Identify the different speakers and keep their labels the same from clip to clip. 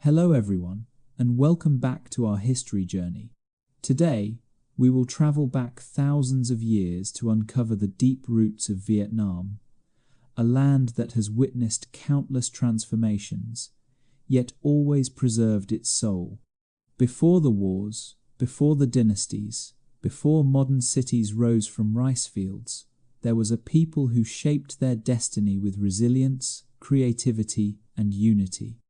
Speaker 1: Hello everyone, and welcome back to our history journey. Today, we will travel back thousands of years to uncover the deep roots of Vietnam, a land that has witnessed countless transformations, yet always preserved its soul. Before the wars, before the dynasties, before modern cities rose from rice fields, there was a people who shaped their destiny with resilience, creativity, and unity.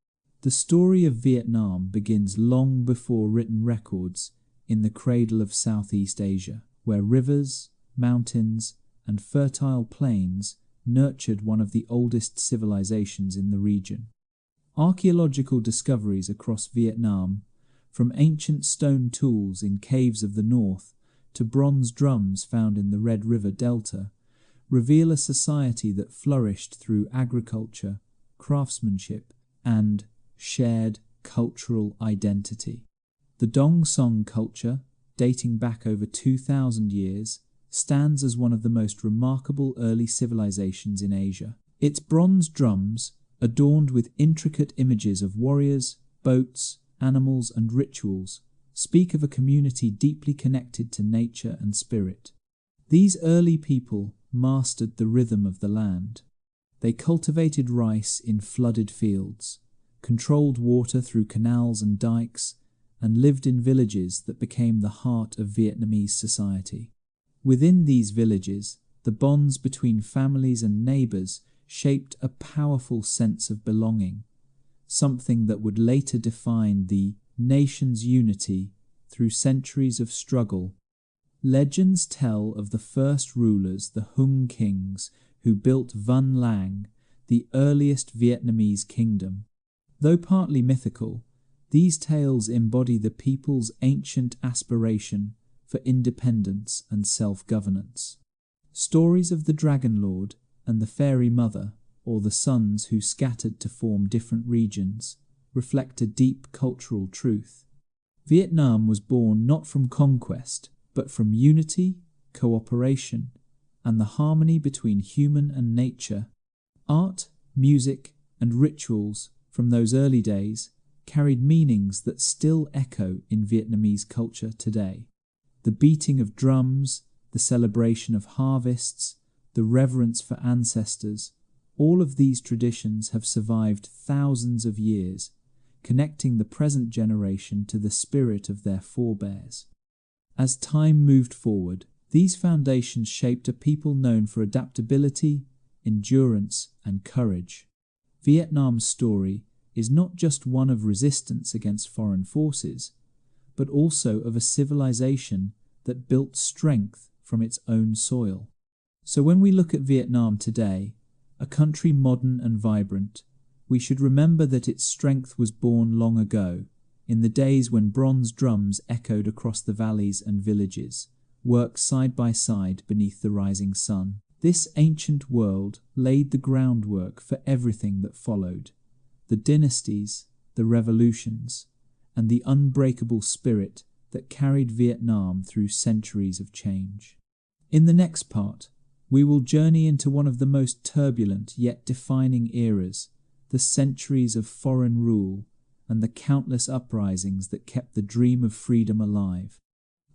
Speaker 1: The story of Vietnam begins long before written records in the cradle of Southeast Asia, where rivers, mountains, and fertile plains nurtured one of the oldest civilizations in the region. Archaeological discoveries across Vietnam, from ancient stone tools in caves of the north to bronze drums found in the Red River Delta, reveal a society that flourished through agriculture, craftsmanship, and shared cultural identity. The Đông Sơn culture, dating back over 2,000 years, stands as one of the most remarkable early civilizations in Asia. Its bronze drums, adorned with intricate images of warriors, boats, animals, and rituals, speak of a community deeply connected to nature and spirit. These early people mastered the rhythm of the land. They cultivated rice in flooded fields, controlled water through canals and dikes, and lived in villages that became the heart of Vietnamese society. Within these villages, the bonds between families and neighbors shaped a powerful sense of belonging, something that would later define the nation's unity through centuries of struggle. Legends tell of the first rulers, the Hung kings, who built Văn Lang, the earliest Vietnamese kingdom. Though partly mythical, these tales embody the people's ancient aspiration for independence and self-governance. Stories of the Dragon Lord and the Fairy Mother, or the sons who scattered to form different regions, reflect a deep cultural truth. Vietnam was born not from conquest, but from unity, cooperation, and the harmony between human and nature. Art, music, and rituals from those early days carried meanings that still echo in Vietnamese culture today. The beating of drums, the celebration of harvests, the reverence for ancestors, all of these traditions have survived thousands of years, connecting the present generation to the spirit of their forebears. As time moved forward, these foundations shaped a people known for adaptability, endurance, and courage. Vietnam's story is not just one of resistance against foreign forces, but also of a civilization that built strength from its own soil. So when we look at Vietnam today, a country modern and vibrant, we should remember that its strength was born long ago, in the days when bronze drums echoed across the valleys and villages, worked side by side beneath the rising sun. This ancient world laid the groundwork for everything that followed: the dynasties, the revolutions, and the unbreakable spirit that carried Vietnam through centuries of change. In the next part, we will journey into one of the most turbulent yet defining eras, the centuries of foreign rule and the countless uprisings that kept the dream of freedom alive.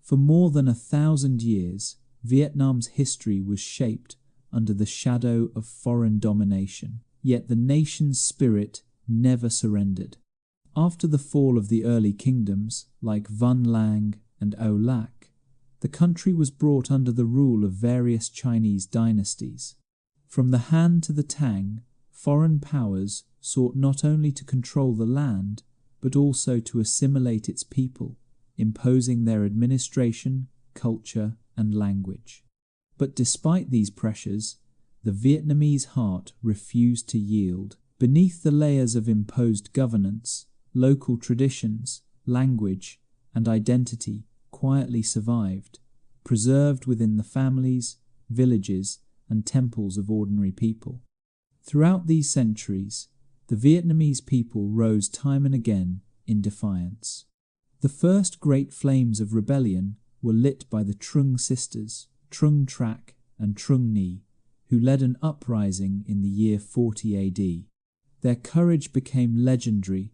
Speaker 1: For more than 1,000 years, Vietnam's history was shaped under the shadow of foreign domination, yet the nation's spirit never surrendered. After the fall of the early kingdoms, like Văn Lang and O Lac, the country was brought under the rule of various Chinese dynasties. From the Han to the Tang, foreign powers sought not only to control the land, but also to assimilate its people, imposing their administration, culture, and language. But despite these pressures, the Vietnamese heart refused to yield. Beneath the layers of imposed governance, local traditions, language, and identity quietly survived, preserved within the families, villages, and temples of ordinary people. Throughout these centuries, the Vietnamese people rose time and again in defiance. The first great flames of rebellion were lit by the Trung sisters, Trung Trac and Trung Ni, who led an uprising in the year 40 AD. Their courage became legendary,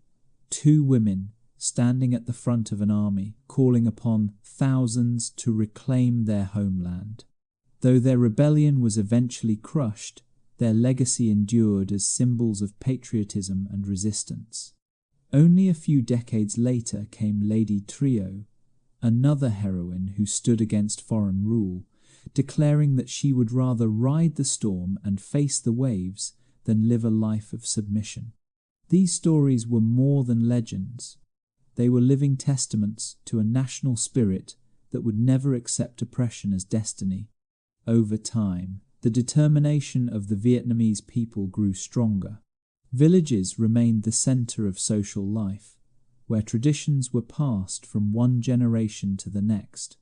Speaker 1: two women standing at the front of an army, calling upon thousands to reclaim their homeland. Though their rebellion was eventually crushed, their legacy endured as symbols of patriotism and resistance. Only a few decades later came Lady Trio, another heroine who stood against foreign rule, declaring that she would rather ride the storm and face the waves than live a life of submission. These stories were more than legends. They were living testaments to a national spirit that would never accept oppression as destiny. Over time, the determination of the Vietnamese people grew stronger. Villages remained the center of social life, where traditions were passed from one generation to the next.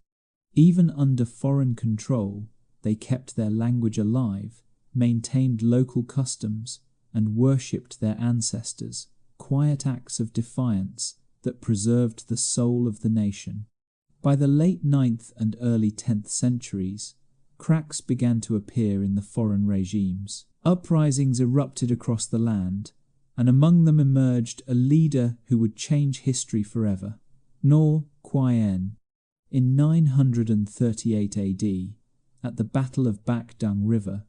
Speaker 1: Even under foreign control, they kept their language alive, maintained local customs, and worshipped their ancestors, quiet acts of defiance that preserved the soul of the nation. By the late 9th and early 10th centuries, cracks began to appear in the foreign regimes. Uprisings erupted across the land, and among them emerged a leader who would change history forever, Ngo Quyen. In 938 AD, at the Battle of Bac Dung River,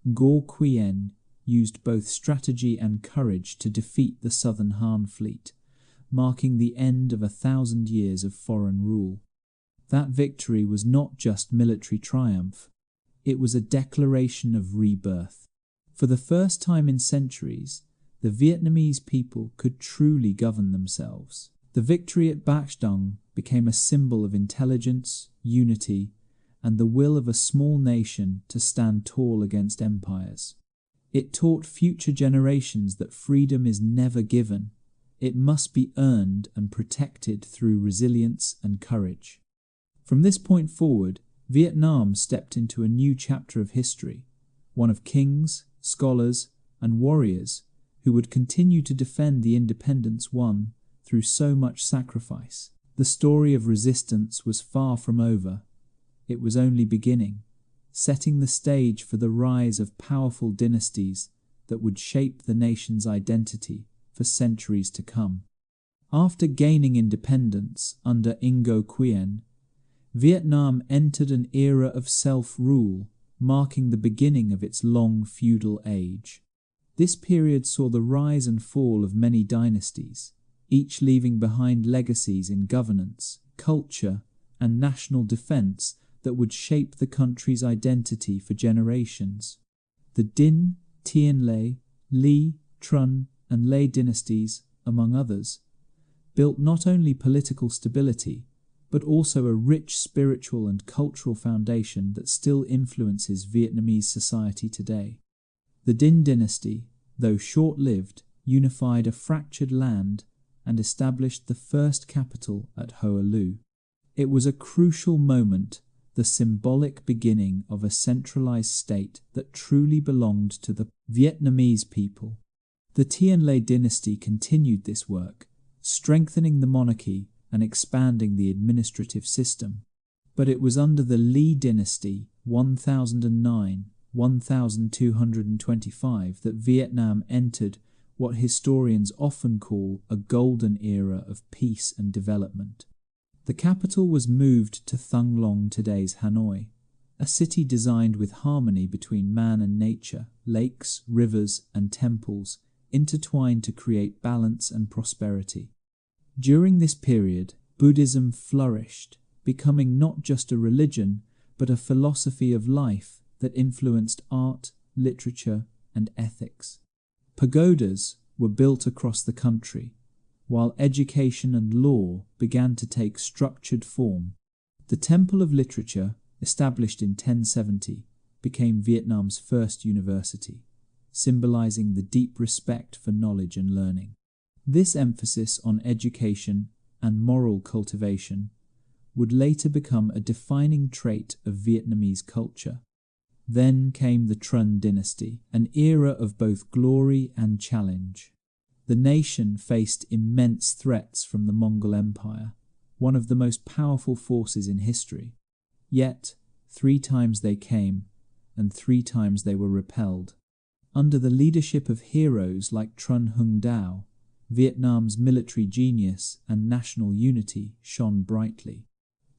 Speaker 1: Ngo Quyen used both strategy and courage to defeat the Southern Han fleet, marking the end of 1,000 years of foreign rule. That victory was not just military triumph, it was a declaration of rebirth. For the first time in centuries, the Vietnamese people could truly govern themselves. The victory at Bac Dung became a symbol of intelligence, unity, and the will of a small nation to stand tall against empires. It taught future generations that freedom is never given. It must be earned and protected through resilience and courage. From this point forward, Vietnam stepped into a new chapter of history, one of kings, scholars, and warriors who would continue to defend the independence won through so much sacrifice. The story of resistance was far from over. It was only beginning, setting the stage for the rise of powerful dynasties that would shape the nation's identity for centuries to come. After gaining independence under Ngo Quyen, Vietnam entered an era of self-rule, marking the beginning of its long feudal age. This period saw the rise and fall of many dynasties, each leaving behind legacies in governance, culture, and national defense that would shape the country's identity for generations. The Dinh, Tien Le, Le, Trun, and Lê dynasties, among others, built not only political stability, but also a rich spiritual and cultural foundation that still influences Vietnamese society today. The Dinh dynasty, though short-lived, unified a fractured land and established the first capital at Hoa Lu. It was a crucial moment, the symbolic beginning of a centralized state that truly belonged to the Vietnamese people. The Tien Le dynasty continued this work, strengthening the monarchy and expanding the administrative system. But it was under the Le dynasty, 1009–1225, that Vietnam entered what historians often call a golden era of peace and development. The capital was moved to Thăng Long, today's Hanoi, a city designed with harmony between man and nature, lakes, rivers, and temples intertwined to create balance and prosperity. During this period, Buddhism flourished, becoming not just a religion, but a philosophy of life that influenced art, literature, and ethics. Pagodas were built across the country, while education and law began to take structured form. The Temple of Literature, established in 1070, became Vietnam's first university, symbolizing the deep respect for knowledge and learning. This emphasis on education and moral cultivation would later become a defining trait of Vietnamese culture. Then came the Trun dynasty, an era of both glory and challenge. The nation faced immense threats from the Mongol Empire, one of the most powerful forces in history. Yet, 3 times they came, and 3 times they were repelled. Under the leadership of heroes like Trun Hung Dao, Vietnam's military genius and national unity shone brightly.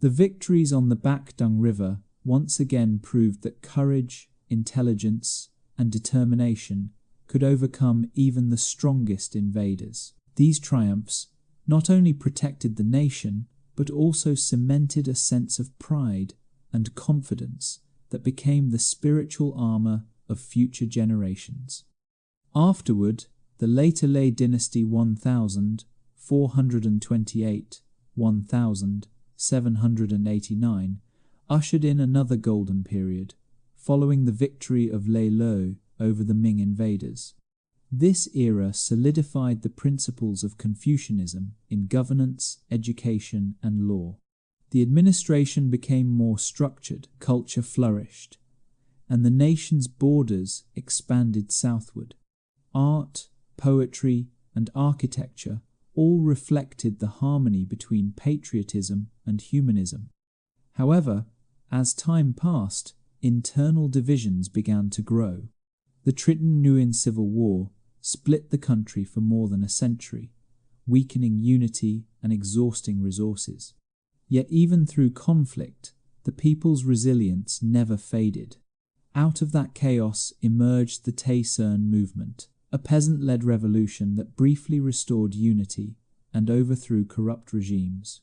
Speaker 1: The victories on the Bac Dung River once again proved that courage, intelligence, and determination could overcome even the strongest invaders. These triumphs not only protected the nation, but also cemented a sense of pride and confidence that became the spiritual armor of future generations. Afterward, the later Lei dynasty 1428-1789 ushered in another golden period, following the victory of Lei Lo over the Ming invaders. This era solidified the principles of Confucianism in governance, education, and law. The administration became more structured, culture flourished, and the nation's borders expanded southward. Art, poetry, and architecture all reflected the harmony between patriotism and humanism. However, as time passed, internal divisions began to grow. The Triton Nguyen Civil War split the country for more than a century, weakening unity and exhausting resources. Yet even through conflict, the people's resilience never faded. Out of that chaos emerged the Tay Son movement, a peasant-led revolution that briefly restored unity and overthrew corrupt regimes.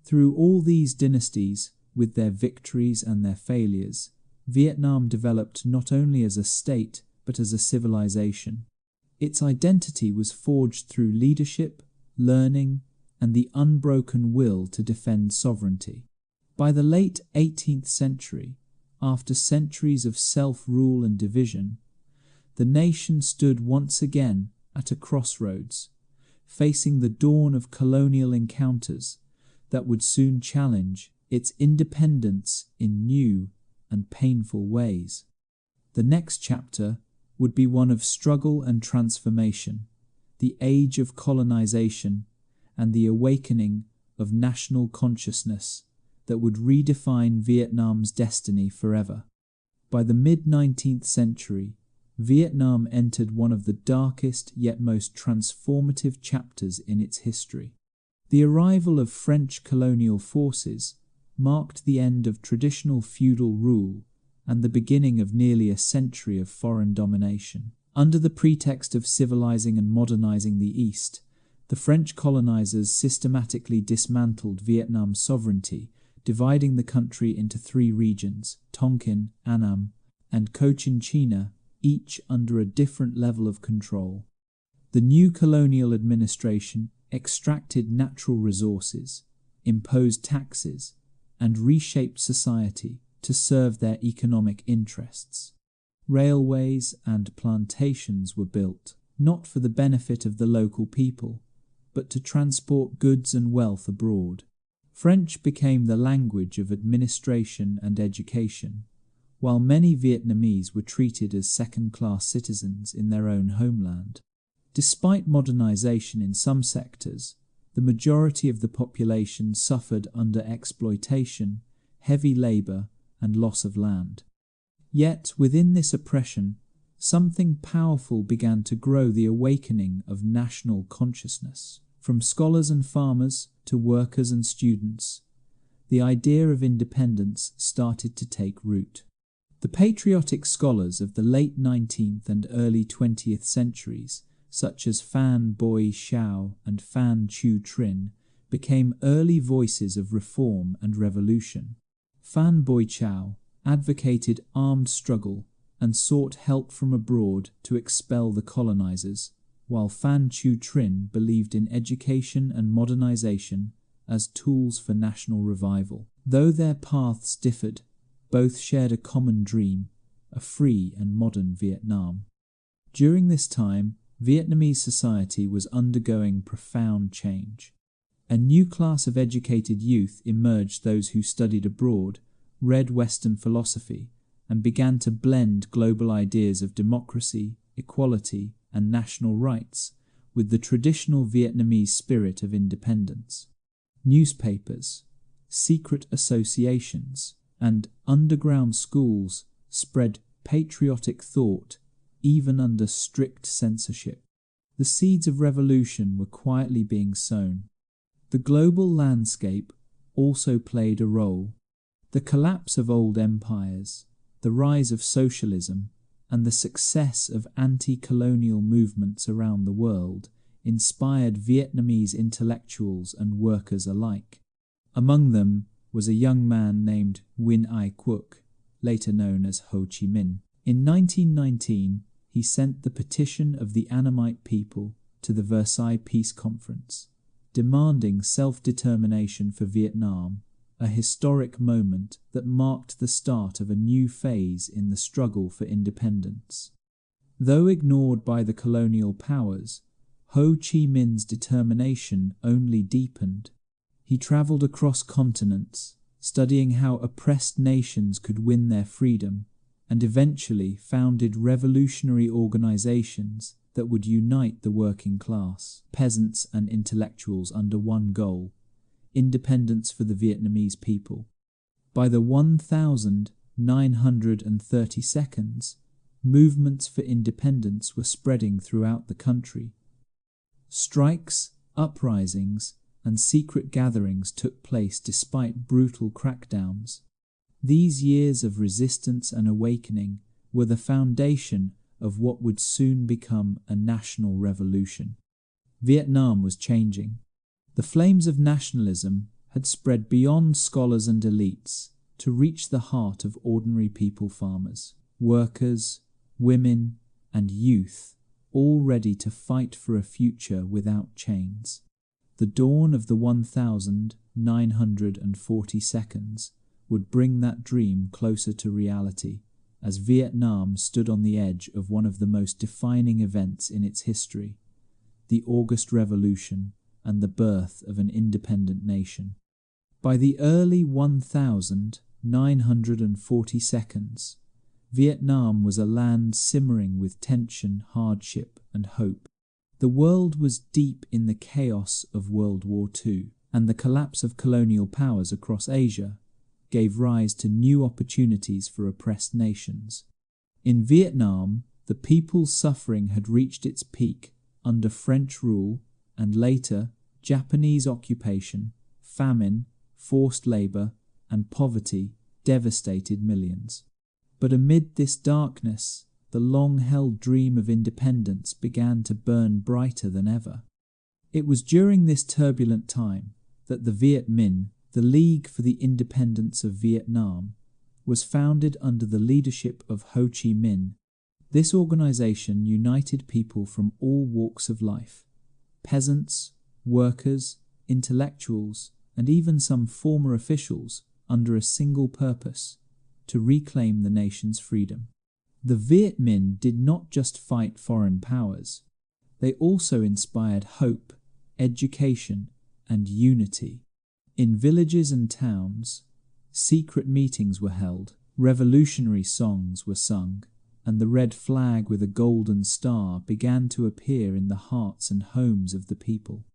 Speaker 1: Through all these dynasties, with their victories and their failures, Vietnam developed not only as a state but as a civilization. Its identity was forged through leadership, learning, and the unbroken will to defend sovereignty. By the late 18th century, after centuries of self-rule and division, the nation stood once again at a crossroads, facing the dawn of colonial encounters that would soon challenge its independence in new and painful ways. The next chapter would be one of struggle and transformation, the age of colonization, and the awakening of national consciousness that would redefine Vietnam's destiny forever. By the mid-19th century, Vietnam entered one of the darkest yet most transformative chapters in its history. The arrival of French colonial forces marked the end of traditional feudal rule and the beginning of nearly a century of foreign domination. Under the pretext of civilizing and modernizing the East, the French colonizers systematically dismantled Vietnam's sovereignty, dividing the country into three regions, Tonkin, Annam, and Cochinchina, each under a different level of control. The new colonial administration extracted natural resources, imposed taxes, and reshaped society to serve their economic interests. Railways and plantations were built, not for the benefit of the local people, but to transport goods and wealth abroad. French became the language of administration and education, while many Vietnamese were treated as second-class citizens in their own homeland. Despite modernization in some sectors, the majority of the population suffered under exploitation, heavy labor, and loss of land. Yet, within this oppression, something powerful began to grow: the awakening of national consciousness. From scholars and farmers to workers and students, the idea of independence started to take root. The patriotic scholars of the late 19th and early 20th centuries, such as Phan Boi Chau and Phan Chu Trinh, became early voices of reform and revolution. Phan Boi Chau advocated armed struggle and sought help from abroad to expel the colonizers, while Phan Chu Trinh believed in education and modernization as tools for national revival. Though their paths differed, both shared a common dream: a free and modern Vietnam. During this time, Vietnamese society was undergoing profound change. A new class of educated youth emerged: those who studied abroad, read Western philosophy, and began to blend global ideas of democracy, equality, and national rights with the traditional Vietnamese spirit of independence. Newspapers, secret associations, and underground schools spread patriotic thought even under strict censorship. The seeds of revolution were quietly being sown. The global landscape also played a role. The collapse of old empires, the rise of socialism, and the success of anti-colonial movements around the world inspired Vietnamese intellectuals and workers alike. Among them was a young man named Nguyen Ai Quoc, later known as Ho Chi Minh. In 1919, he sent the petition of the Annamite people to the Versailles Peace Conference, demanding self-determination for Vietnam, a historic moment that marked the start of a new phase in the struggle for independence. Though ignored by the colonial powers, Ho Chi Minh's determination only deepened. He traveled across continents, studying how oppressed nations could win their freedom, and eventually founded revolutionary organizations that would unite the working class, peasants and intellectuals under one goal: independence for the Vietnamese people. By the 1932, movements for independence were spreading throughout the country. Strikes, uprisings, and secret gatherings took place despite brutal crackdowns. These years of resistance and awakening were the foundation of what would soon become a national revolution. Vietnam was changing. The flames of nationalism had spread beyond scholars and elites to reach the heart of ordinary people, farmers, workers, women, and youth, all ready to fight for a future without chains. The dawn of the 1942 would bring that dream closer to reality, as Vietnam stood on the edge of one of the most defining events in its history, the August Revolution and the birth of an independent nation. By the early 1942, Vietnam was a land simmering with tension, hardship, and hope. The world was deep in the chaos of World War II, and the collapse of colonial powers across Asia gave rise to new opportunities for oppressed nations. In Vietnam, the people's suffering had reached its peak under French rule and later Japanese occupation. Famine, forced labor, and poverty devastated millions. But amid this darkness, the long-held dream of independence began to burn brighter than ever. It was during this turbulent time that the Viet Minh, the League for the Independence of Vietnam, was founded under the leadership of Ho Chi Minh. This organization united people from all walks of life: peasants, workers, intellectuals, and even some former officials, under a single purpose: to reclaim the nation's freedom. The Viet Minh did not just fight foreign powers. They also inspired hope, education, and unity. In villages and towns, secret meetings were held, revolutionary songs were sung, and the red flag with a golden star began to appear in the hearts and homes of the people.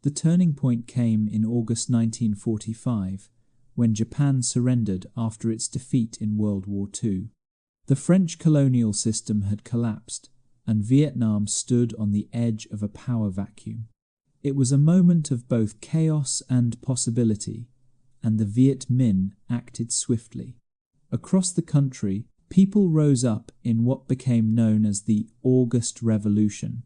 Speaker 1: The turning point came in August 1945, when Japan surrendered after its defeat in World War II. The French colonial system had collapsed, and Vietnam stood on the edge of a power vacuum. It was a moment of both chaos and possibility, and the Viet Minh acted swiftly. Across the country, people rose up in what became known as the August Revolution.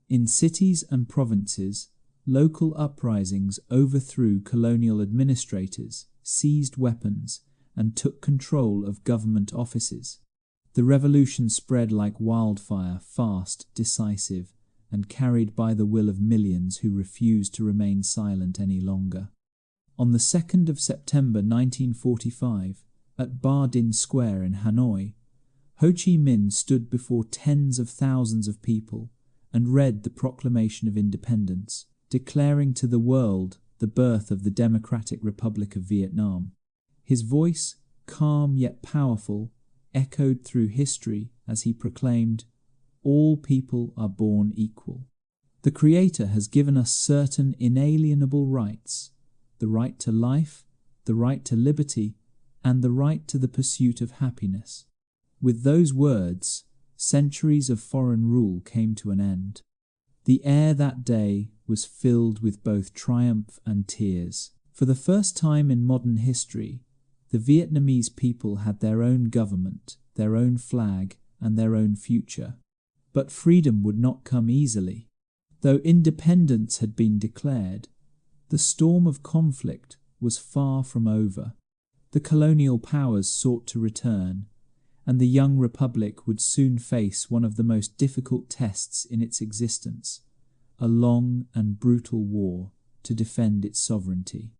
Speaker 1: In cities and provinces, local uprisings overthrew colonial administrators, seized weapons, and took control of government offices. The revolution spread like wildfire, fast, decisive, and carried by the will of millions who refused to remain silent any longer. On the 2nd of September 1945, at Ba Dinh Square in Hanoi, Ho Chi Minh stood before tens of thousands of people and read the Proclamation of Independence, declaring to the world the birth of the Democratic Republic of Vietnam. His voice, calm yet powerful, echoed through history as he proclaimed, "All people are born equal. The Creator has given us certain inalienable rights: the right to life, the right to liberty, and the right to the pursuit of happiness." With those words, centuries of foreign rule came to an end. The air that day was filled with both triumph and tears. For the first time in modern history, the Vietnamese people had their own government, their own flag, and their own future. But freedom would not come easily. Though independence had been declared, the storm of conflict was far from over. The colonial powers sought to return, and the young republic would soon face one of the most difficult tests in its existence, a long and brutal war to defend its sovereignty.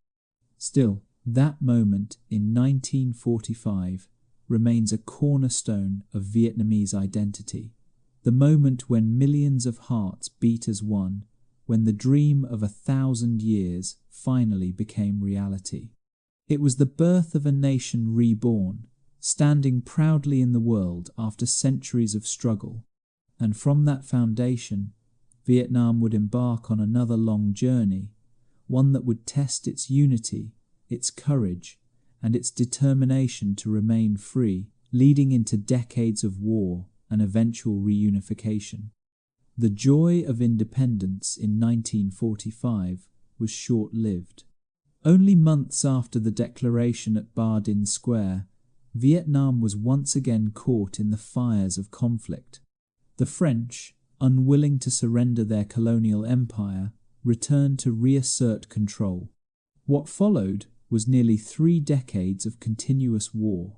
Speaker 1: Still, that moment in 1945 remains a cornerstone of Vietnamese identity, the moment when millions of hearts beat as one, when the dream of 1,000 years finally became reality. It was the birth of a nation reborn, standing proudly in the world after centuries of struggle. And from that foundation, Vietnam would embark on another long journey, one that would test its unity, its courage, and its determination to remain free, leading into decades of war and eventual reunification. The joy of independence in 1945 was short-lived. Only months after the declaration at Ba Dinh Square, Vietnam was once again caught in the fires of conflict. The French, unwilling to surrender their colonial empire, returned to reassert control. What followed was nearly 3 decades of continuous war,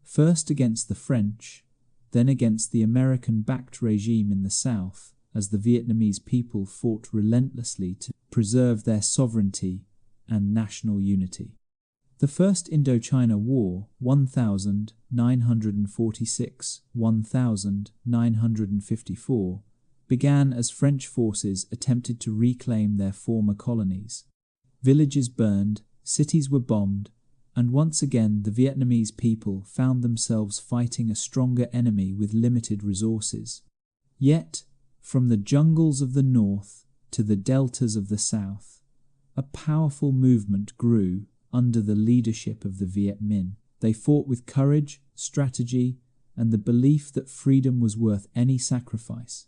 Speaker 1: first against the French, then against the American-backed regime in the south, as the Vietnamese people fought relentlessly to preserve their sovereignty and national unity. The First Indochina War, 1946–1954, began as French forces attempted to reclaim their former colonies. Villages burned, cities were bombed, and once again the Vietnamese people found themselves fighting a stronger enemy with limited resources. Yet, from the jungles of the north to the deltas of the south, a powerful movement grew under the leadership of the Viet Minh. They fought with courage, strategy, and the belief that freedom was worth any sacrifice.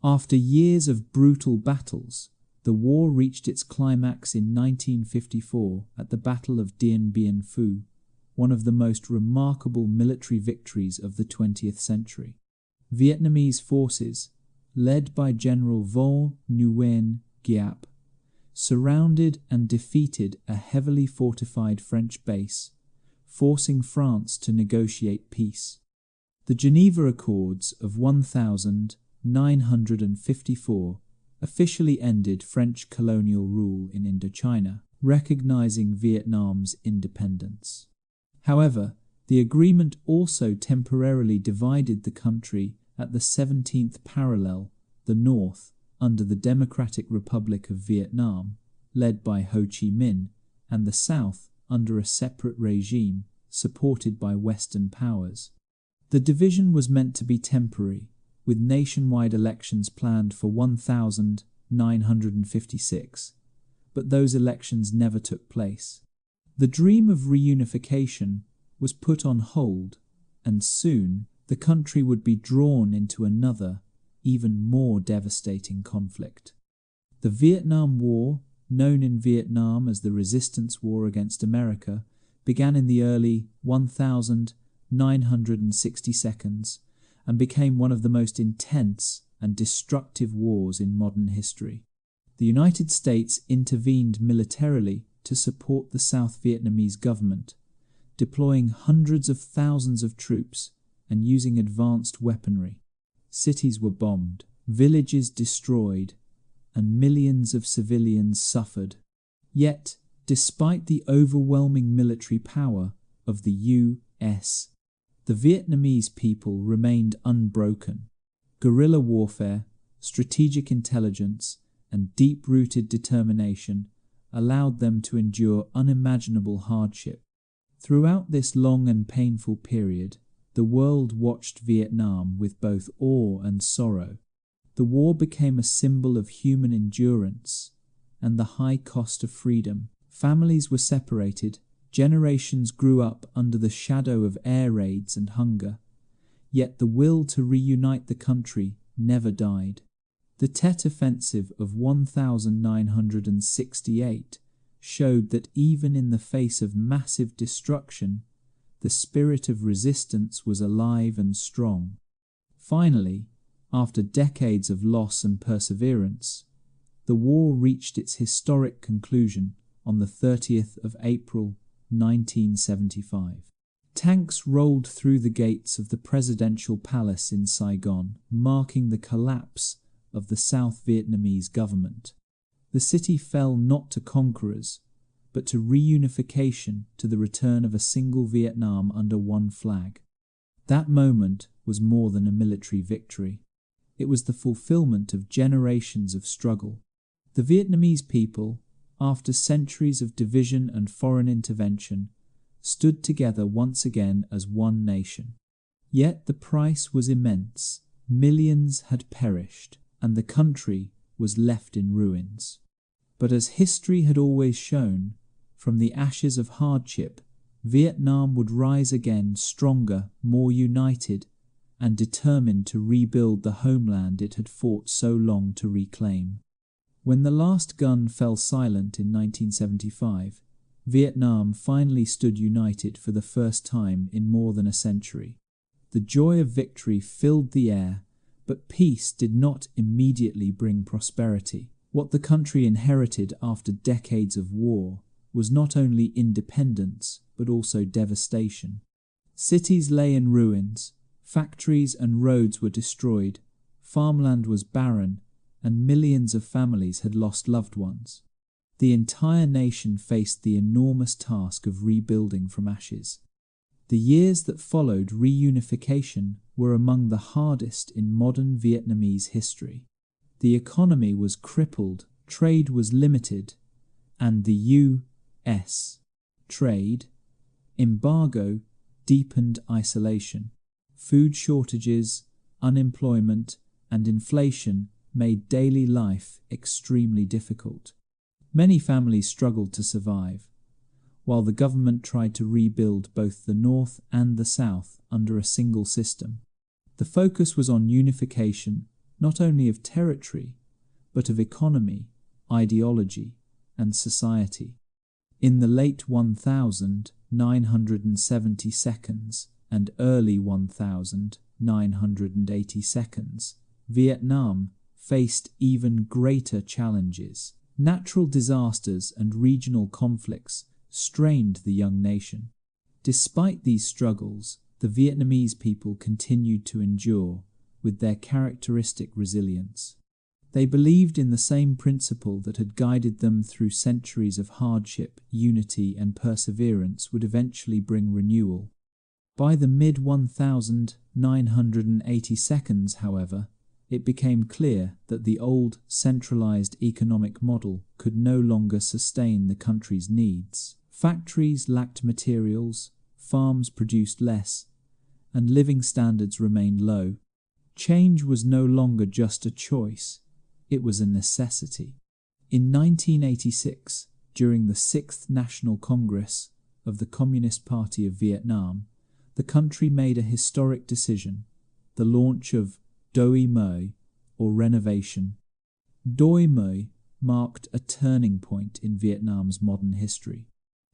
Speaker 1: After years of brutal battles, the war reached its climax in 1954 at the Battle of Dien Bien Phu, one of the most remarkable military victories of the 20th century. Vietnamese forces, led by General Vo Nguyen Giap, surrounded and defeated a heavily fortified French base, forcing France to negotiate peace. The Geneva Accords of 1954 officially ended French colonial rule in Indochina, recognizing Vietnam's independence. However, the agreement also temporarily divided the country at the 17th parallel, the north, under the Democratic Republic of Vietnam, led by Ho Chi Minh, and the south under a separate regime supported by Western powers. The division was meant to be temporary, with nationwide elections planned for 1956, but those elections never took place. The dream of reunification was put on hold, and soon the country would be drawn into another, even more devastating conflict. The Vietnam War, known in Vietnam as the Resistance War against America, began in the early 1962 and became one of the most intense and destructive wars in modern history. The United States intervened militarily to support the South Vietnamese government, deploying hundreds of thousands of troops and using advanced weaponry. Cities were bombed, villages destroyed, and millions of civilians suffered. Yet, despite the overwhelming military power of the U.S., the Vietnamese people remained unbroken. Guerrilla warfare, strategic intelligence, and deep-rooted determination allowed them to endure unimaginable hardship. Throughout this long and painful period, the world watched Vietnam with both awe and sorrow. The war became a symbol of human endurance and the high cost of freedom. Families were separated, generations grew up under the shadow of air raids and hunger, yet the will to reunite the country never died. The Tet Offensive of 1968 showed that even in the face of massive destruction, the spirit of resistance was alive and strong. Finally, after decades of loss and perseverance, the war reached its historic conclusion on the 30th of April 1975. Tanks rolled through the gates of the presidential palace in Saigon, marking the collapse of the South Vietnamese government. The city fell not to conquerors, but to reunification, to the return of a single Vietnam under one flag. That moment was more than a military victory. It was the fulfillment of generations of struggle. The Vietnamese people, after centuries of division and foreign intervention, stood together once again as one nation. Yet the price was immense. Millions had perished, and the country was left in ruins. But as history had always shown, from the ashes of hardship, Vietnam would rise again stronger, more united, and determined to rebuild the homeland it had fought so long to reclaim. When the last gun fell silent in 1975, Vietnam finally stood united for the first time in more than a century. The joy of victory filled the air, but peace did not immediately bring prosperity. What the country inherited after decades of war was not only independence, but also devastation. Cities lay in ruins, factories and roads were destroyed, farmland was barren, and millions of families had lost loved ones. The entire nation faced the enormous task of rebuilding from ashes. The years that followed reunification were among the hardest in modern Vietnamese history. The economy was crippled, trade was limited, and the U.S. trade embargo deepened isolation. Food shortages, unemployment, and inflation made daily life extremely difficult. Many families struggled to survive, while the government tried to rebuild both the North and the South under a single system. The focus was on unification, not only of territory, but of economy, ideology, and society. In the late 1972s and early 1982s, Vietnam faced even greater challenges. Natural disasters and regional conflicts strained the young nation. Despite these struggles, the Vietnamese people continued to endure with their characteristic resilience. They believed in the same principle that had guided them through centuries of hardship, unity, and perseverance would eventually bring renewal. By the mid-1982s, however, it became clear that the old centralized economic model could no longer sustain the country's needs. Factories lacked materials, farms produced less, and living standards remained low. Change was no longer just a choice, it was a necessity. In 1986, during the 6th National Congress of the Communist Party of Vietnam, the country made a historic decision, the launch of Doi Moi, or renovation. Doi Moi marked a turning point in Vietnam's modern history.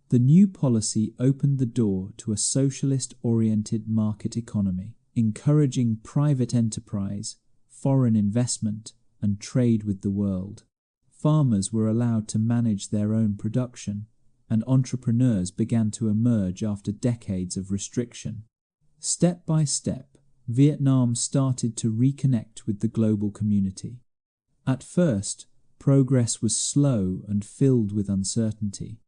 Speaker 1: The new policy opened the door to a socialist-oriented market economy, encouraging private enterprise, foreign investment, and trade with the world. Farmers were allowed to manage their own production, and entrepreneurs began to emerge after decades of restriction. Step by step, Vietnam started to reconnect with the global community. At first, progress was slow and filled with uncertainty.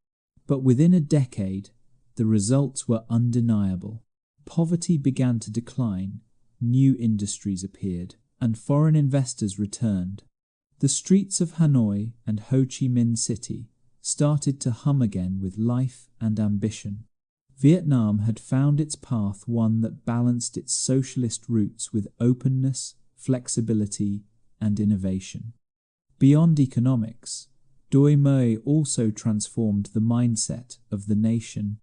Speaker 1: But within a decade, the results were undeniable. Poverty began to decline, new industries appeared, and foreign investors returned. The streets of Hanoi and Ho Chi Minh City started to hum again with life and ambition. Vietnam had found its path, one that balanced its socialist roots with openness, flexibility, and innovation. Beyond economics, Doi Moi also transformed the mindset of the nation.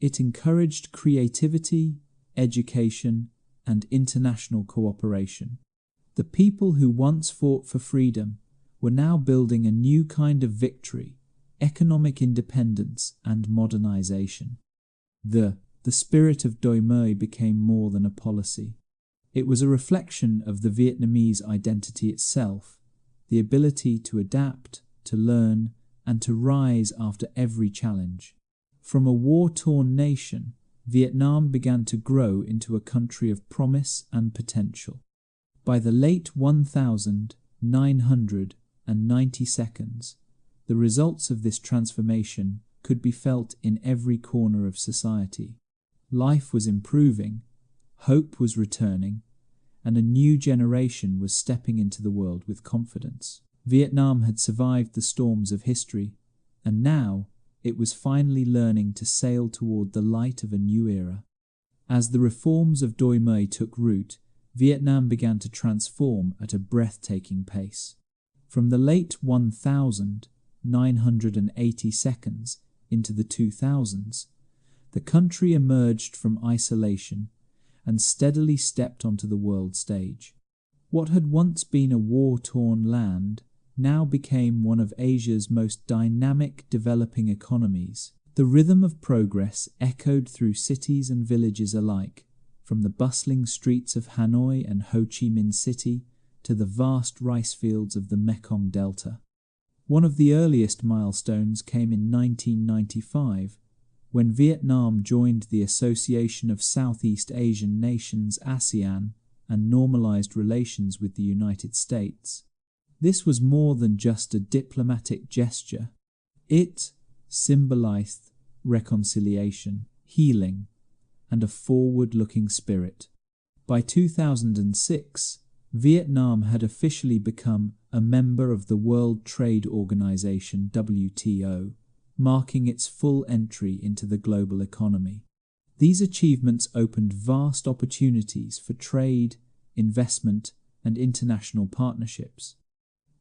Speaker 1: It encouraged creativity, education, and international cooperation. The people who once fought for freedom were now building a new kind of victory, economic independence and modernization. The spirit of Doi Moi became more than a policy. It was a reflection of the Vietnamese identity itself, the ability to adapt, to learn, and to rise after every challenge. From a war-torn nation, Vietnam began to grow into a country of promise and potential. By the late 1992, the results of this transformation could be felt in every corner of society. Life was improving, hope was returning, and a new generation was stepping into the world with confidence. Vietnam had survived the storms of history, and now it was finally learning to sail toward the light of a new era. As the reforms of Doi Moi took root, Vietnam began to transform at a breathtaking pace. From the late 1980s into the 2000s, the country emerged from isolation and steadily stepped onto the world stage. What had once been a war-torn land now became one of Asia's most dynamic developing economies. The rhythm of progress echoed through cities and villages alike, from the bustling streets of Hanoi and Ho Chi Minh City to the vast rice fields of the Mekong Delta. One of the earliest milestones came in 1995, when Vietnam joined the Association of Southeast Asian Nations (ASEAN) and normalized relations with the United States. This was more than just a diplomatic gesture. It symbolized reconciliation, healing, and a forward-looking spirit. By 2006, Vietnam had officially become a member of the World Trade Organization (WTO), marking its full entry into the global economy. These achievements opened vast opportunities for trade, investment, and international partnerships.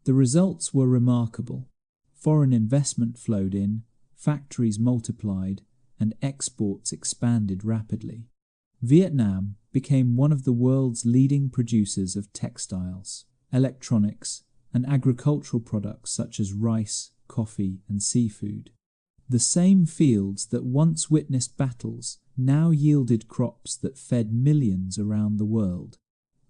Speaker 1: The results were remarkable. Foreign investment flowed in, factories multiplied, and exports expanded rapidly. Vietnam became one of the world's leading producers of textiles, electronics, and agricultural products such as rice, coffee, and seafood. The same fields that once witnessed battles now yielded crops that fed millions around the world.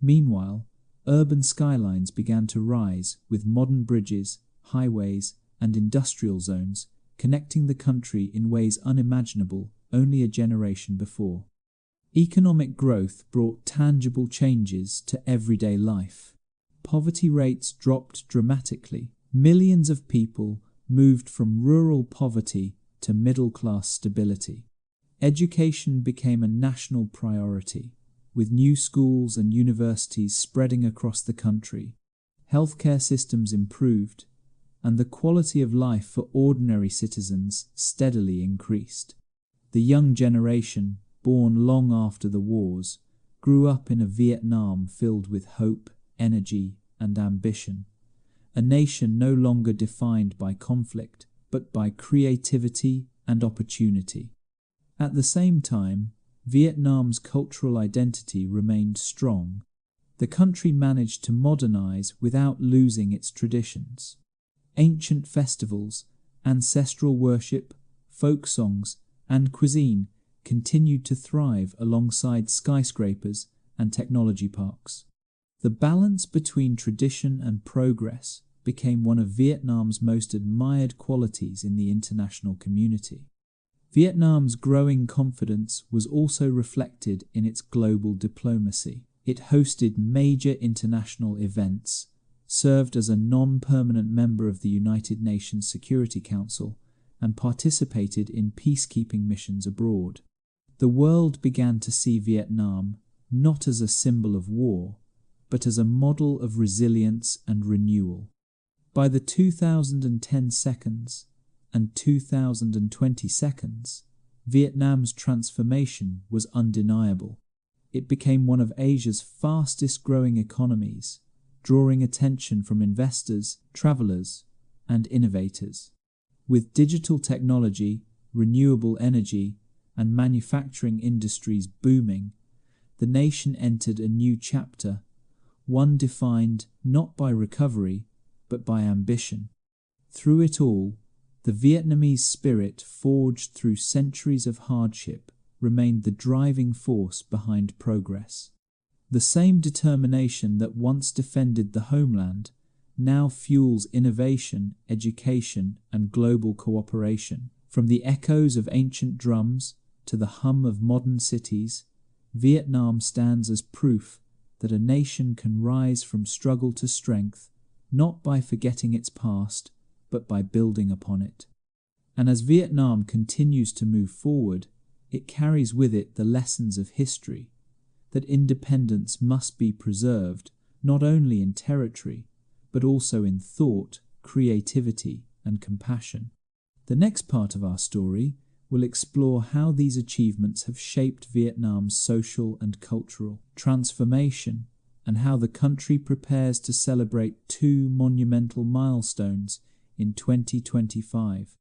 Speaker 1: Meanwhile, urban skylines began to rise with modern bridges, highways, and industrial zones connecting the country in ways unimaginable only a generation before. Economic growth brought tangible changes to everyday life. Poverty rates dropped dramatically. Millions of people moved from rural poverty to middle-class stability. Education became a national priority, with new schools and universities spreading across the country. Healthcare systems improved, and the quality of life for ordinary citizens steadily increased. The young generation, born long after the wars, grew up in a Vietnam filled with hope, energy, and ambition. A nation no longer defined by conflict, but by creativity and opportunity. At the same time, Vietnam's cultural identity remained strong. The country managed to modernize without losing its traditions. Ancient festivals, ancestral worship, folk songs, and cuisine continued to thrive alongside skyscrapers and technology parks. The balance between tradition and progress became one of Vietnam's most admired qualities in the international community. Vietnam's growing confidence was also reflected in its global diplomacy. It hosted major international events, served as a non-permanent member of the United Nations Security Council, and participated in peacekeeping missions abroad. The world began to see Vietnam not as a symbol of war, but as a model of resilience and renewal. By the 2010 seconds and 2020 seconds, Vietnam's transformation was undeniable. It became one of Asia's fastest growing economies, drawing attention from investors, travelers, and innovators. With digital technology, renewable energy, and manufacturing industries booming, the nation entered a new chapter, one defined not by recovery, but by ambition. Through it all, the Vietnamese spirit, forged through centuries of hardship, remained the driving force behind progress. The same determination that once defended the homeland now fuels innovation, education, and global cooperation. From the echoes of ancient drums to the hum of modern cities, Vietnam stands as proof that a nation can rise from struggle to strength, not by forgetting its past, but by building upon it. And as Vietnam continues to move forward, it carries with it the lessons of history, that independence must be preserved not only in territory, but also in thought, creativity, and compassion. The next part of our story will explore how these achievements have shaped Vietnam's social and cultural transformation, and how the country prepares to celebrate two monumental milestones in 2025.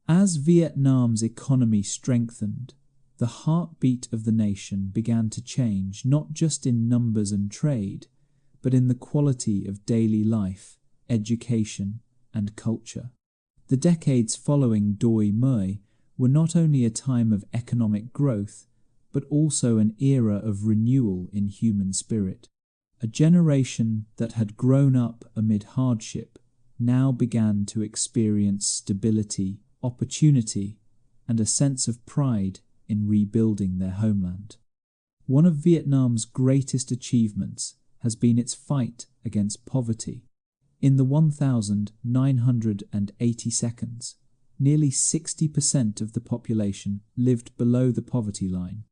Speaker 1: As Vietnam's economy strengthened, the heartbeat of the nation began to change, not just in numbers and trade, but in the quality of daily life, education, and culture. The decades following Doi Moi were not only a time of economic growth, but also an era of renewal in human spirit. A generation that had grown up amid hardship now began to experience stability, opportunity, and a sense of pride in rebuilding their homeland. One of Vietnam's greatest achievements has been its fight against poverty. In the 1980 seconds, nearly 60% of the population lived below the poverty line.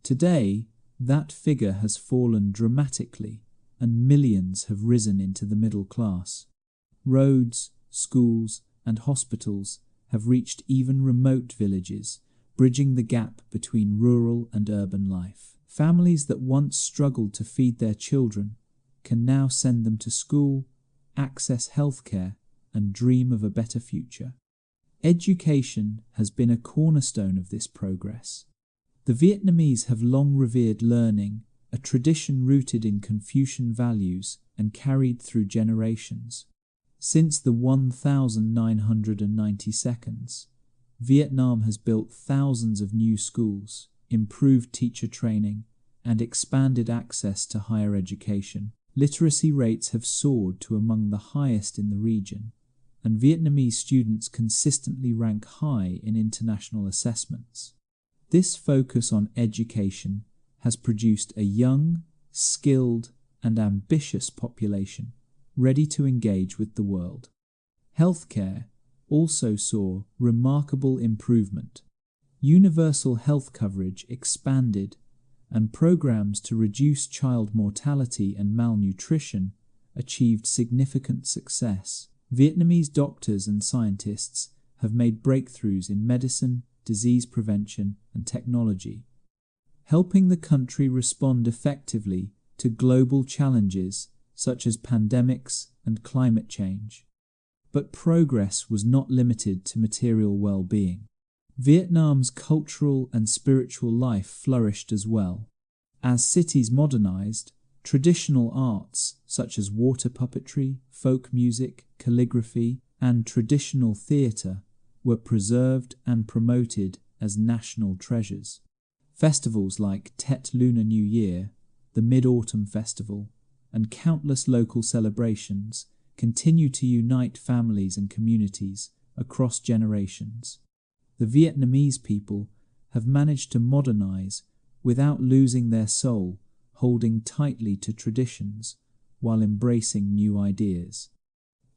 Speaker 1: Today, that figure has fallen dramatically, and millions have risen into the middle class. Roads, schools, and hospitals have reached even remote villages, bridging the gap between rural and urban life. Families that once struggled to feed their children can now send them to school, access healthcare, and dream of a better future. Education has been a cornerstone of this progress. The Vietnamese have long revered learning, a tradition rooted in Confucian values and carried through generations. Since the 1990 seconds, Vietnam has built thousands of new schools, improved teacher training, and expanded access to higher education. Literacy rates have soared to among the highest in the region, and Vietnamese students consistently rank high in international assessments. This focus on education has produced a young, skilled, and ambitious population ready to engage with the world. Healthcare also saw remarkable improvement. Universal health coverage expanded, and programs to reduce child mortality and malnutrition achieved significant success. Vietnamese doctors and scientists have made breakthroughs in medicine, disease prevention, and technology, helping the country respond effectively to global challenges such as pandemics and climate change. But progress was not limited to material well-being. Vietnam's cultural and spiritual life flourished as well. As cities modernized, traditional arts such as water puppetry, folk music, calligraphy, and traditional theatre were preserved and promoted as national treasures. Festivals like Tet Lunar New Year, the Mid-Autumn Festival, and countless local celebrations continue to unite families and communities across generations. The Vietnamese people have managed to modernize without losing their soul, holding tightly to traditions while embracing new ideas.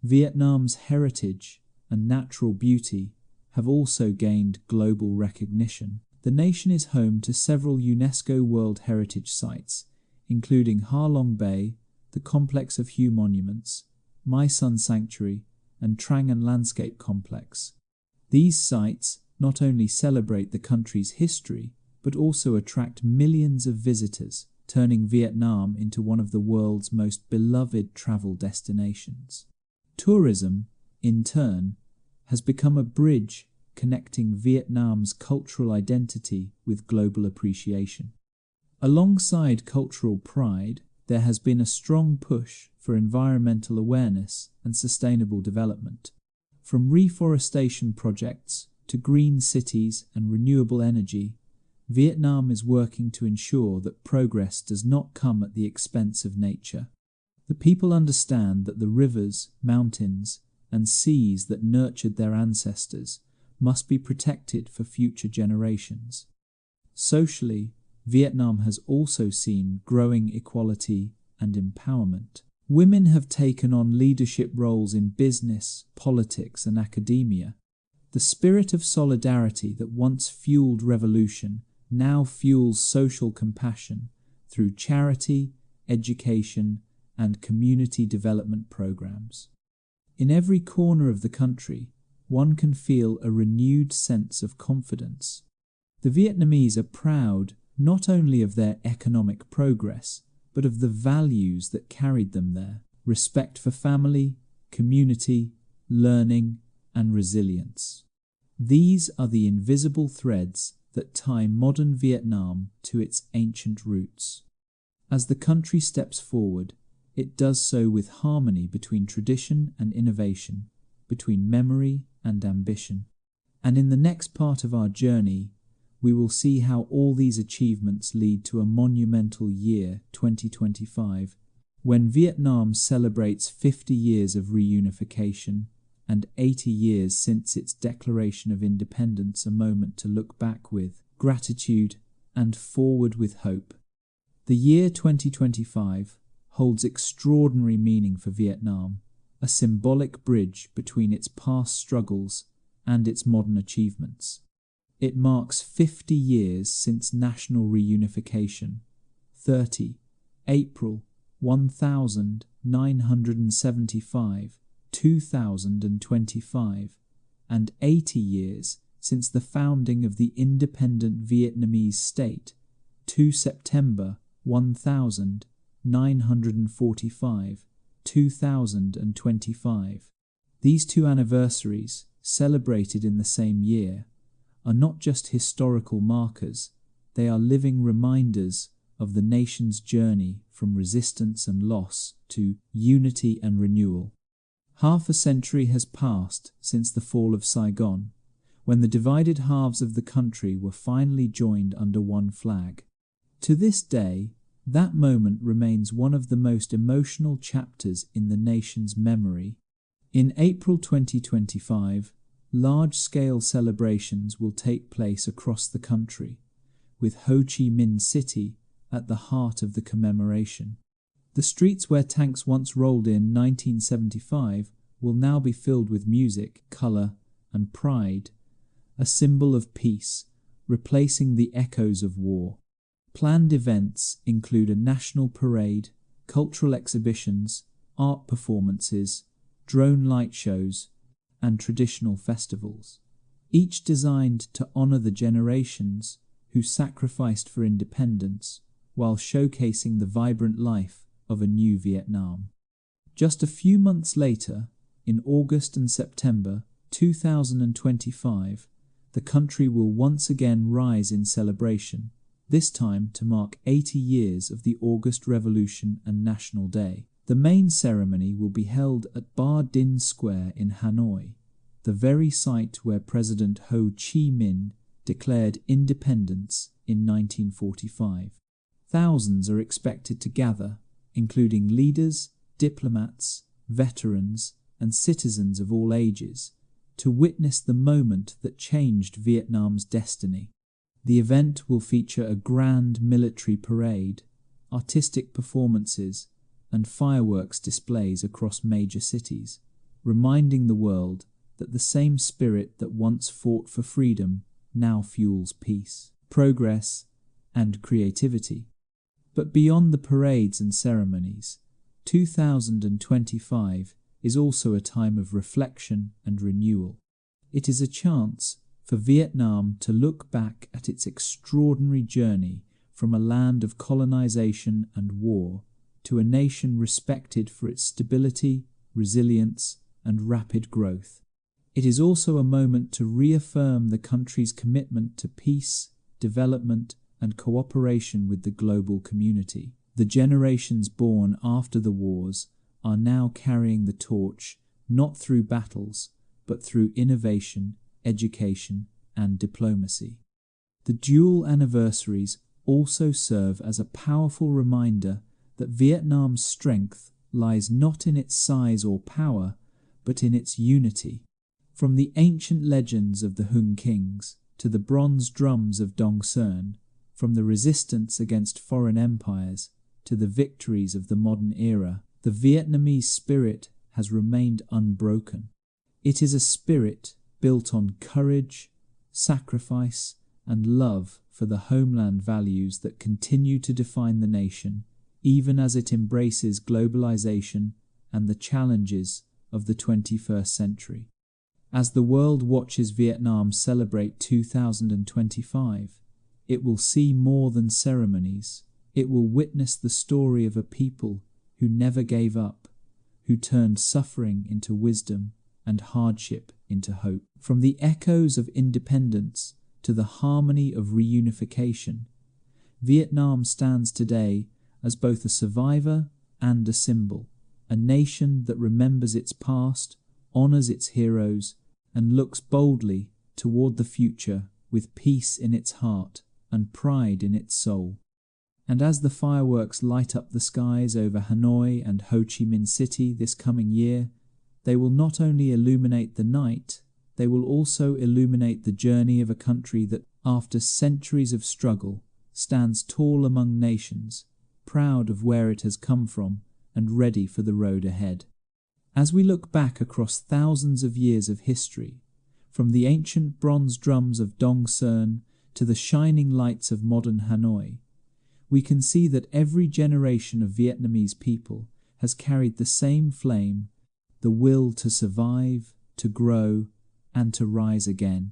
Speaker 1: Vietnam's heritage and natural beauty have also gained global recognition. The nation is home to several UNESCO World Heritage Sites, including Ha Long Bay, the Complex of Hue Monuments, My Son Sanctuary, and Trang An Landscape Complex. These sites not only celebrate the country's history, but also attract millions of visitors, turning Vietnam into one of the world's most beloved travel destinations. Tourism, in turn, has become a bridge connecting Vietnam's cultural identity with global appreciation. Alongside cultural pride, there has been a strong push for environmental awareness and sustainable development. From reforestation projects to green cities and renewable energy, Vietnam is working to ensure that progress does not come at the expense of nature. The people understand that the rivers, mountains, and seas that nurtured their ancestors must be protected for future generations. Socially, Vietnam has also seen growing equality and empowerment. Women have taken on leadership roles in business, politics, and academia. The spirit of solidarity that once fueled revolution now fuels social compassion through charity, education, and community development programs. In every corner of the country, one can feel a renewed sense of confidence. The Vietnamese are proud not only of their economic progress, but of the values that carried them there: respect for family, community, learning, and resilience. These are the invisible threads that tie modern Vietnam to its ancient roots. As the country steps forward, it does so with harmony between tradition and innovation, between memory and ambition. And in the next part of our journey, we will see how all these achievements lead to a monumental year, 2025, when Vietnam celebrates 50 years of reunification and 80 years since its declaration of independence, a moment to look back with gratitude and forward with hope. The year 2025 holds extraordinary meaning for Vietnam, a symbolic bridge between its past struggles and its modern achievements. It marks 50 years since national reunification, 30 April 1975, 2025, and 80 years since the founding of the independent Vietnamese state, 2 September 1945, 2025. These two anniversaries, celebrated in the same year, are not just historical markers, they are living reminders of the nation's journey from resistance and loss to unity and renewal. Half a century has passed since the fall of Saigon, when the divided halves of the country were finally joined under one flag. To this day, that moment remains one of the most emotional chapters in the nation's memory. In April 2025, large-scale celebrations will take place across the country, with Ho Chi Minh City at the heart of the commemoration. The streets where tanks once rolled in 1975 will now be filled with music, colour, and pride, a symbol of peace, replacing the echoes of war. Planned events include a national parade, cultural exhibitions, art performances, drone light shows, and traditional festivals, each designed to honour the generations who sacrificed for independence while showcasing the vibrant life of a new Vietnam. Just a few months later, in August and September 2025, the country will once again rise in celebration, this time to mark 80 years of the August Revolution and National Day. The main ceremony will be held at Ba Dinh Square in Hanoi, the very site where President Ho Chi Minh declared independence in 1945. Thousands are expected to gather, including leaders, diplomats, veterans, and citizens of all ages, to witness the moment that changed Vietnam's destiny. The event will feature a grand military parade, artistic performances, and fireworks displays across major cities, reminding the world that the same spirit that once fought for freedom now fuels peace, progress, and creativity. But beyond the parades and ceremonies, 2025 is also a time of reflection and renewal. It is a chance for Vietnam to look back at its extraordinary journey from a land of colonization and war to a nation respected for its stability, resilience, and rapid growth. It is also a moment to reaffirm the country's commitment to peace, development, and cooperation with the global community. The generations born after the wars are now carrying the torch, not through battles, but through innovation, education, and diplomacy. The dual anniversaries also serve as a powerful reminder that Vietnam's strength lies not in its size or power, but in its unity. From the ancient legends of the Hung Kings to the bronze drums of Đông Sơn, from the resistance against foreign empires to the victories of the modern era, the Vietnamese spirit has remained unbroken. It is a spirit built on courage, sacrifice, and love for the homeland values that continue to define the nation, even as it embraces globalization and the challenges of the 21st century. As the world watches Vietnam celebrate 2025, it will see more than ceremonies. It will witness the story of a people who never gave up, who turned suffering into wisdom and hardship into hope. From the echoes of independence to the harmony of reunification, Vietnam stands today as both a survivor and a symbol, a nation that remembers its past, honors its heroes, and looks boldly toward the future with peace in its heart and pride in its soul. And as the fireworks light up the skies over Hanoi and Ho Chi Minh City this coming year, they will not only illuminate the night, they will also illuminate the journey of a country that, after centuries of struggle, stands tall among nations, proud of where it has come from and ready for the road ahead. As we look back across thousands of years of history, from the ancient bronze drums of Đông Sơn to the shining lights of modern Hanoi, we can see that every generation of Vietnamese people has carried the same flame, the will to survive, to grow, and to rise again.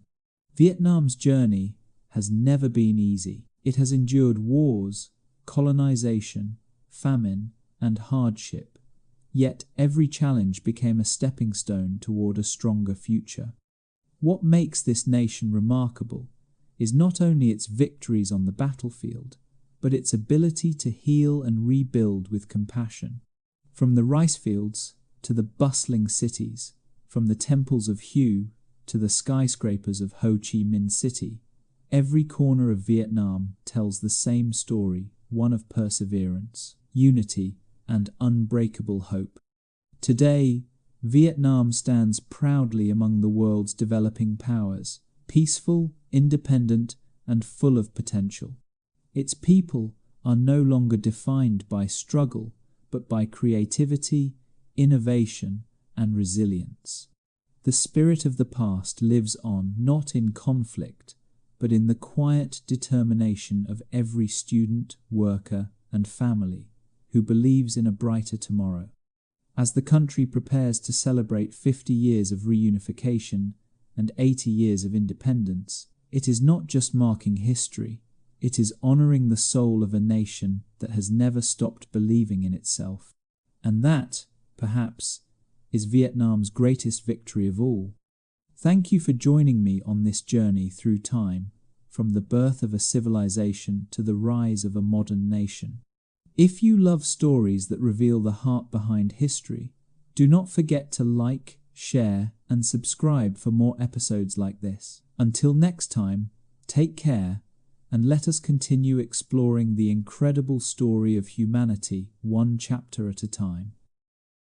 Speaker 1: Vietnam's journey has never been easy. It has endured wars, colonization, famine, and hardship. Yet every challenge became a stepping stone toward a stronger future. What makes this nation remarkable is not only its victories on the battlefield, but its ability to heal and rebuild with compassion. From the rice fields to the bustling cities, from the temples of Hue to the skyscrapers of Ho Chi Minh City, every corner of Vietnam tells the same story, one of perseverance, unity, and unbreakable hope. Today, Vietnam stands proudly among the world's developing powers, peaceful, independent, and full of potential. Its people are no longer defined by struggle, but by creativity, innovation, and resilience. The spirit of the past lives on not in conflict, but in the quiet determination of every student, worker, and family who believes in a brighter tomorrow. As the country prepares to celebrate 50 years of reunification and 80 years of independence, it is not just marking history, it is honoring the soul of a nation that has never stopped believing in itself. And that, perhaps, is Vietnam's greatest victory of all. Thank you for joining me on this journey through time, from the birth of a civilization to the rise of a modern nation. If you love stories that reveal the heart behind history, do not forget to like, share, and subscribe for more episodes like this. Until next time, take care, and let us continue exploring the incredible story of humanity one chapter at a time.